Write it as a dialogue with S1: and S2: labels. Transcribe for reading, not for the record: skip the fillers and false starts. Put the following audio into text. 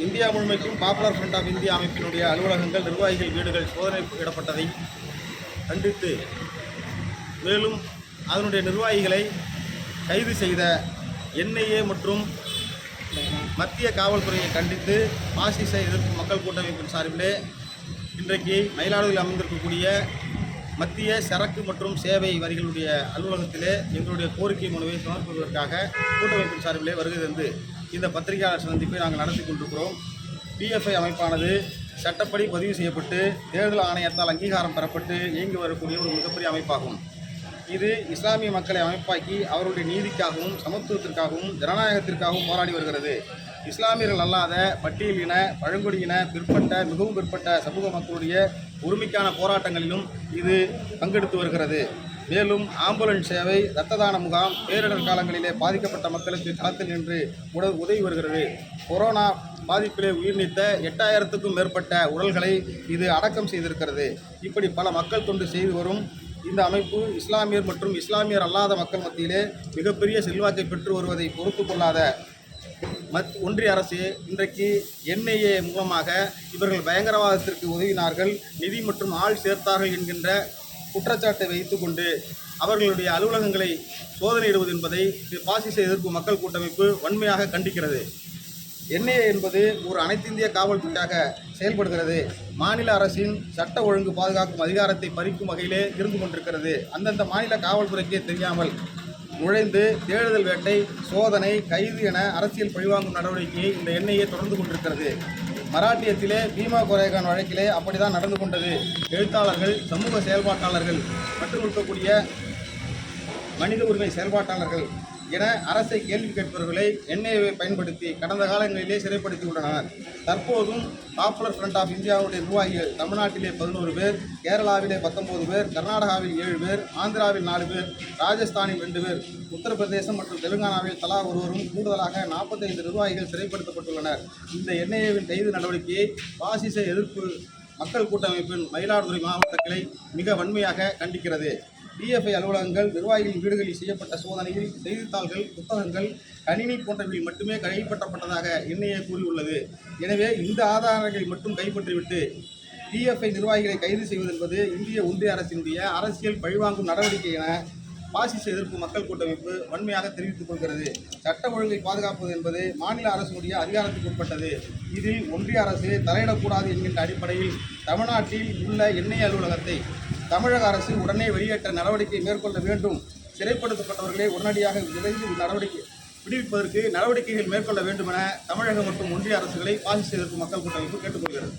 S1: India முழுமைக்கும் popular front of India அமைப்பினுடைய அலுவலகங்கள், நிர்வாகிகள் வீடுகள் சோதனையிடப்பட்டதை கண்டித்து, மேலும் அதனுடைய நிர்வாகிகளை கைது செய்த NIA மற்றும் மத்திய காவல்துறையை கண்டித்து பாசிச எதிர்ப்பு மக்கள் கூட்டமைப்பின் சார்பிலே இன்றைக்கு மயிலாடுதுறையில் அமைந்திருக்கக்கூடிய மத்திய சரக்கு மற்றும் சேவை வரிகளுடைய அலுவலகத்திலே எங்களுடைய கோரிக்கை மனுவை சமர்ப்பிப்பதற்காக கூட்டமைப்பின் சார்பிலே வருகை தந்து இந்த பத்திரிகையாளர் சந்திப்பை நாங்கள் நடத்தி கொண்டிருக்கிறோம். PFI அமைப்பானது சட்டப்படி பதிவு செய்யப்பட்டு தேர்தல் ஆணையத்தால் அங்கீகாரம் பெறப்பட்டு இயங்கி வரக்கூடிய ஒரு மிகப்பெரிய அமைப்பாகும். இது இஸ்லாமிய மக்களை அமைப்பாக்கி அவருடைய நீதிக்காகவும் சமத்துவத்திற்காகவும் ஜனநாயகத்திற்காகவும் போராடி வருகிறது. இஸ்லாமியர்கள் அல்லாத பட்டியலின, பழங்குடியின, பிற்பட்ட, மிகவும் பிற்பட்ட சமூக மக்களுடைய உரிமைக்கான போராட்டங்களிலும் இது பங்கெடுத்து வருகிறது. மேலும் ஆம்புலன்ஸ் சேவை, இரத்த தான முகாம், பேரிடர் காலங்களிலே பாதிக்கப்பட்ட மக்களுக்கு களத்தில் நின்று உதவி வருகிறது. கொரோனா பாதிப்பிலே உயிர் நீத்த 8000க்கும் மேற்பட்ட உடல்களை இது அடக்கம் செய்திருக்கிறது. இப்படி பல மக்கள் தொண்டு செய்து வரும் இந்த அமைப்பு இஸ்லாமியர் மற்றும் இஸ்லாமியர் அல்லாத மக்கள் மத்தியிலே மிகப்பெரிய செல்வாக்கை பெற்று வருவதை பொறுத்து கொள்ளாத ஒன்றிய அரசு இன்றைக்கு NIA மூலமாக இவர்கள் பயங்கரவாதத்திற்கு உதவினார்கள், நிதி மற்றும் ஆள் சேர்த்தார்கள் என்கின்ற குற்றச்சாட்டை வைத்துக்கொண்டு அவர்களுடைய அலுவலகங்களை சோதனையிடுவது என்பதை பாசிச எதிர்ப்பு மக்கள் கூட்டமைப்பு வன்மையாக கண்டிக்கிறது. NIA என்பது ஒரு அனைத்திந்திய காவல்துறையாக செயல்படுகிறது. மாநில அரசின் சட்ட ஒழுங்கு பாதுகாக்கும் அதிகாரத்தை பறிக்கும் வகையிலே இருந்து கொண்டிருக்கிறது. அந்தந்த மாநில காவல்துறைக்கே தெரியாமல் நுழைந்து தேடுதல் வேட்டை, சோதனை, கைது என அரசியல் பழிவாங்கும் நடவடிக்கையை இந்த NIA தொடர்ந்து கொண்டிருக்கிறது. மராட்டியத்திலே பீமா கோரேகான் வழக்கிலே அப்படிதான் நடந்து கொண்டது. எழுத்தாளர்கள், சமூக செயல்பாட்டாளர்கள் மற்றும் இருக்கக்கூடிய மனித உரிமை செயல்பாட்டாளர்கள் என அரசை கேள்வி கேட்பவர்களை NIA-வை பயன்படுத்தி கடந்த காலங்களிலே சிறைப்படுத்தி உள்ளனர். தற்போதும் பாப்புலர் ஃப்ரண்ட் ஆஃப் இந்தியாவுடைய நிர்வாகிகள் தமிழ்நாட்டிலே 11 பேர், கேரளாவிலே 19 பேர், கர்நாடகாவில் 7 பேர், ஆந்திராவில் 4 பேர், ராஜஸ்தானில் 2 பேர், உத்தரப்பிரதேசம் மற்றும் தெலுங்கானாவில் தலா ஒருவரும் கூடுதலாக 45 நிர்வாகிகள் சிறைப்படுத்தப்பட்டுள்ளனர். இந்த NIA-வின் கைது நடவடிக்கையை பாசிச எதிர்ப்பு மக்கள் கூட்டமைப்பின் மயிலாடுதுறை மாவட்ட கிளை மிக வன்மையாக கண்டிக்கிறது. PFI அலுவலகங்கள், நிர்வாகிகளின் வீடுகளில் செய்யப்பட்ட சோதனையில் செய்தித்தாள்கள், புத்தகங்கள், கணினி போன்றவைகள் மட்டுமே கைப்பற்றப்பட்டதாக NIA கூறியுள்ளது. எனவே இந்த ஆதாரங்களை மட்டும் கைப்பற்றிவிட்டு PFI நிர்வாகிகளை கைது செய்வது என்பது இந்திய ஒன்றிய அரசினுடைய அரசியல் பழிவாங்கும் நடவடிக்கை என பாசிச எதிர்ப்பு மக்கள் கூட்டமைப்பு வன்மையாக தெரிவித்துக் கொள்கிறது. சட்ட ஒழுங்கை பாதுகாப்பது என்பது மாநில அரசினுடைய அதிகாரத்துக்கு உட்பட்டது. இதில் ஒன்றிய அரசு தலையிடக்கூடாது என்கின்ற அடிப்படையில் தமிழ்நாட்டில் உள்ள NIA அலுவலகத்தை தமிழக அரசு உடனே வெளியேற்ற நடவடிக்கை மேற்கொள்ள வேண்டும். சிறைப்படுத்தப்பட்டவர்களை உடனடியாக விரைந்து விடுவிப்பதற்கு நடவடிக்கைகள் மேற்கொள்ள வேண்டும் என தமிழக மற்றும் ஒன்றிய அரசுகளை பாசிச எதிர்ப்பு மக்கள் கூட்டமைப்பு கேட்டுக்கொள்கிறது.